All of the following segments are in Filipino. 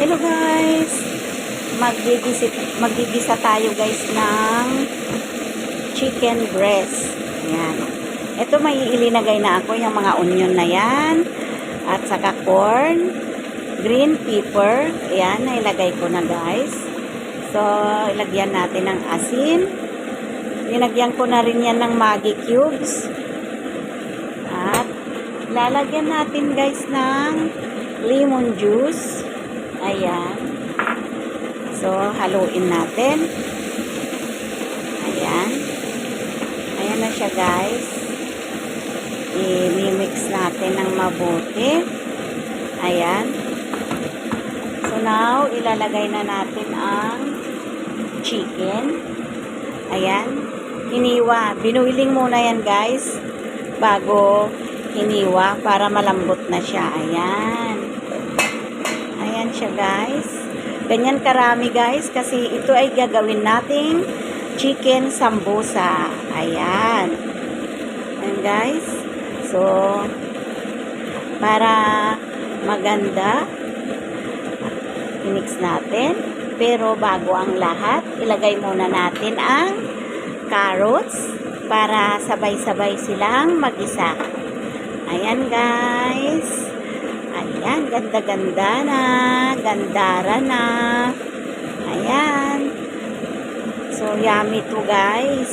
Hello guys! Magigisa tayo guys ng chicken breast. Ayan. Ito may ilinagay na ako yung mga onion na yan. At saka corn, green pepper. Ayan, nailagay ko na guys. So, ilagyan natin ng asin. Linagyan ko na rin yan ng Maggi cubes. At lalagyan natin guys ng lemon juice. Ayan. So, haluin natin. Ayan. Ayan na siya guys. I-mix natin ng mabuti. Ayan. So, now, ilalagay na natin ang chicken. Ayan. Hiniwa. Binuiling muna yan guys. Bago hiniwa para malambot na siya. Ayan. Ayan siya guys. Ganyan karami guys kasi ito ay gagawin nating chicken sambusa. Ayan. Ayan guys. So, para maganda, i-mix natin. Pero bago ang lahat, ilagay muna natin ang carrots para sabay-sabay silang mag-isa. Ayan guys. Ayan, ganda-ganda na. Gandara na. Ayan. So, yummy to guys.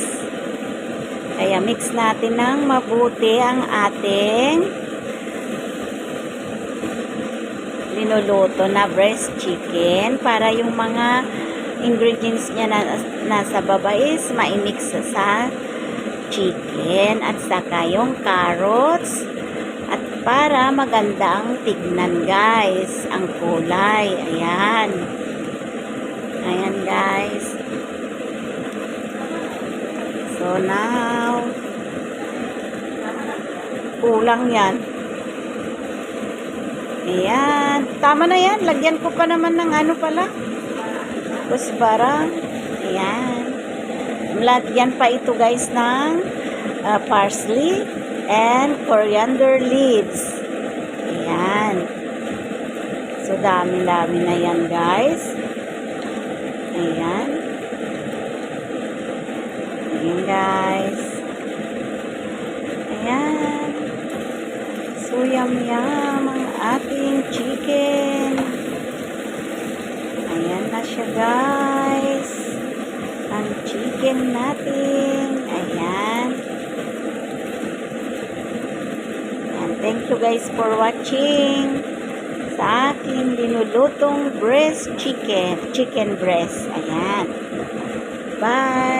Kaya mix natin ng mabuti ang ating linuluto na breast chicken para yung mga ingredients niya na nasa baba is ma-mix sa chicken at saka yung carrots. At para maganda ang tignan guys, ang kulay. Ayan. Ayan guys. So now, kulang yan. Ayan. Tama na yan. Lagyan ko pa naman ng ano pala. Kusbara. Ayan. Lagyan pa ito guys ng parsley and coriander leaves. Ayan. So, dami-dami na yan, guys. Ayan. Ayan, guys. Ayan. So, yum-yum ang ating chicken. Ayan na siya, guys. Ang chicken natin. Ayan. Thank you guys for watching sa aking linulutong breast chicken breast. Ayan. Bye!